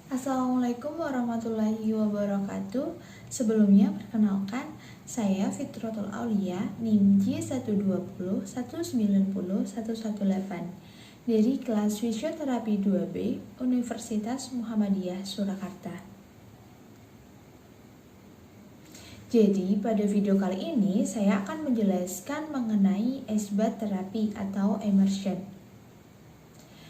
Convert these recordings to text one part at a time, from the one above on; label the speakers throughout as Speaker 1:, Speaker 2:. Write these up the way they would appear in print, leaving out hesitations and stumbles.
Speaker 1: Assalamualaikum warahmatullahi wabarakatuh. Sebelumnya perkenalkan, saya Fitratul Aulia, NIM J120190118 dari kelas Fisioterapi 2B Universitas Muhammadiyah Surakarta. Jadi pada video kali ini saya akan menjelaskan mengenai isbat terapi atau immersion.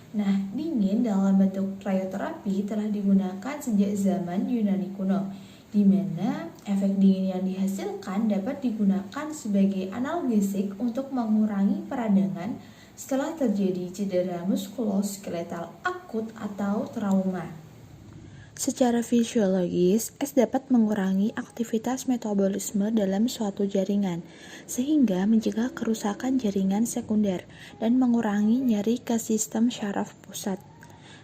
Speaker 1: Nah, dingin dalam bentuk cryoterapi telah digunakan sejak zaman Yunani kuno, di mana efek dingin yang dihasilkan dapat digunakan sebagai analgesik untuk mengurangi peradangan setelah terjadi cedera muskuloskeletal akut atau trauma. Secara fisiologis, es dapat mengurangi aktivitas metabolisme dalam suatu jaringan, sehingga mencegah kerusakan jaringan sekunder dan mengurangi nyeri ke sistem syaraf pusat.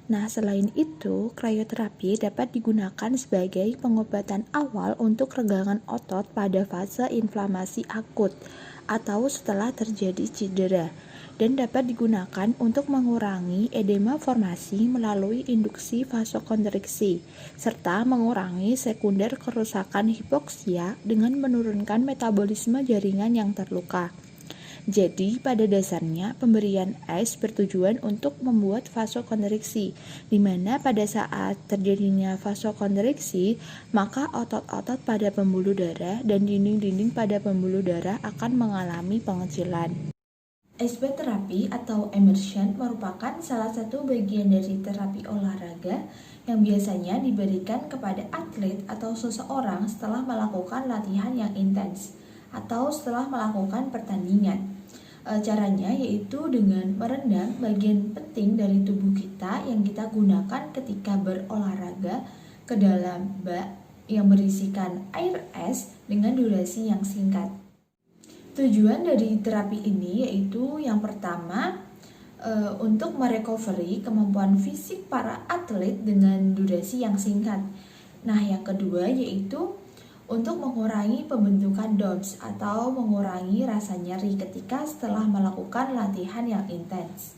Speaker 1: Nah, selain itu, krioterapi dapat digunakan sebagai pengobatan awal untuk regangan otot pada fase inflamasi akut atau setelah terjadi cedera, dan dapat digunakan untuk mengurangi edema formasi melalui induksi vasokonstriksi, serta mengurangi sekunder kerusakan hipoksia dengan menurunkan metabolisme jaringan yang terluka. Jadi, pada dasarnya pemberian es bertujuan untuk membuat vasokonstriksi, di mana pada saat terjadinya vasokonstriksi, maka otot-otot pada pembuluh darah dan dinding-dinding pada pembuluh darah akan mengalami pengecilan. Isbat terapi atau immersion merupakan salah satu bagian dari terapi olahraga yang biasanya diberikan kepada atlet atau seseorang setelah melakukan latihan yang intens atau setelah melakukan pertandingan. Caranya yaitu dengan merendam bagian penting dari tubuh kita yang kita gunakan ketika berolahraga ke dalam bak yang berisikan air es dengan durasi yang singkat. Tujuan dari terapi ini yaitu yang pertama untuk merecovery kemampuan fisik para atlet dengan durasi yang singkat. Nah, yang kedua yaitu untuk mengurangi pembentukan DOMS atau mengurangi rasa nyeri ketika setelah melakukan latihan yang intens.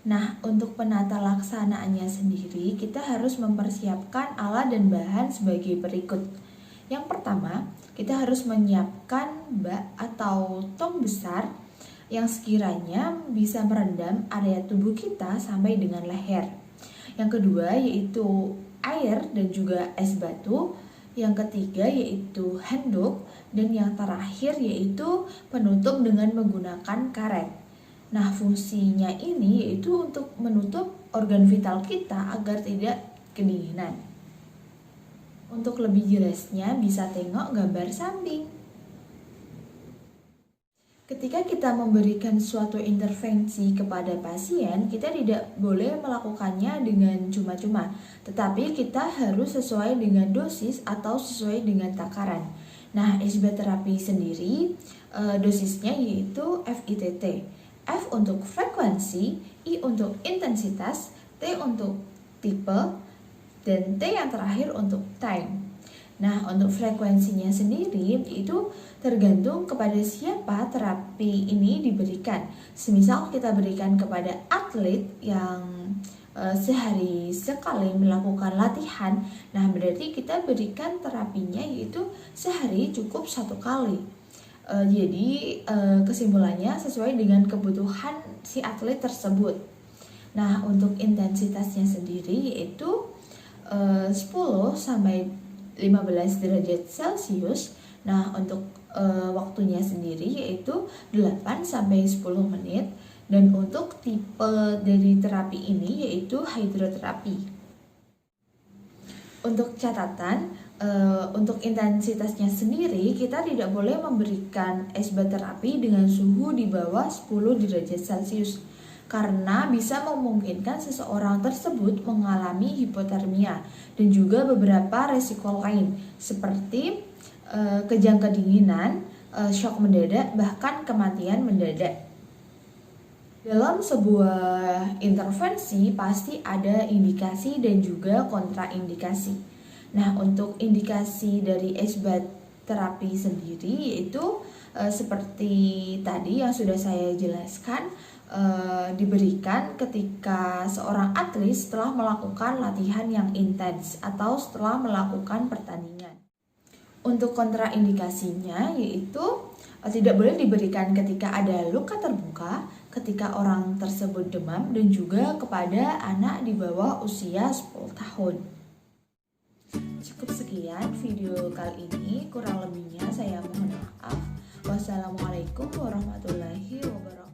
Speaker 1: Nah, untuk penata laksanaannya sendiri, kita harus mempersiapkan alat dan bahan sebagai berikut. Yang pertama, kita harus menyiapkan bak atau tong besar yang sekiranya bisa merendam area tubuh kita sampai dengan leher. Yang kedua yaitu air dan juga es batu. Yang ketiga yaitu handuk, dan yang terakhir yaitu penutup dengan menggunakan karet. Nah, fungsinya ini yaitu untuk menutup organ vital kita agar tidak kedinginan. Untuk lebih jelasnya bisa tengok gambar samping. Ketika kita memberikan suatu intervensi kepada pasien, kita tidak boleh melakukannya dengan cuma-cuma, tetapi kita harus sesuai dengan dosis atau sesuai dengan takaran. Nah, isbat terapi sendiri dosisnya yaitu FITT. F untuk frekuensi, I untuk intensitas, T untuk tipe, dan T yang terakhir untuk time. Nah, untuk frekuensinya sendiri itu tergantung kepada siapa terapi ini diberikan. Semisal kita berikan kepada atlet yang sehari sekali melakukan latihan, nah berarti kita berikan terapinya yaitu sehari cukup 1 kali. Jadi kesimpulannya sesuai dengan kebutuhan si atlet tersebut. Nah, untuk intensitasnya sendiri yaitu 10 sampai 15 derajat Celcius. Nah, untuk waktunya sendiri yaitu 8 sampai 10 menit, dan untuk tipe dari terapi ini yaitu hidroterapi. Untuk catatan, untuk intensitasnya sendiri kita tidak boleh memberikan isbat terapi dengan suhu di bawah 10 derajat Celcius, karena bisa memungkinkan seseorang tersebut mengalami hipotermia dan juga beberapa resiko lain seperti kejang kedinginan, shock mendadak, bahkan kematian mendadak. Dalam sebuah intervensi pasti ada indikasi dan juga kontraindikasi. Nah, untuk indikasi dari isbat terapi sendiri yaitu seperti tadi yang sudah saya jelaskan, diberikan ketika seorang atlet setelah melakukan latihan yang intens atau setelah melakukan pertandingan. Untuk kontraindikasinya yaitu tidak boleh diberikan ketika ada luka terbuka, ketika orang tersebut demam, dan juga kepada anak di bawah usia 10 tahun. Cukup sekian video kali ini, kurang lebihnya saya mohon maaf. Wassalamualaikum warahmatullahi wabarakatuh.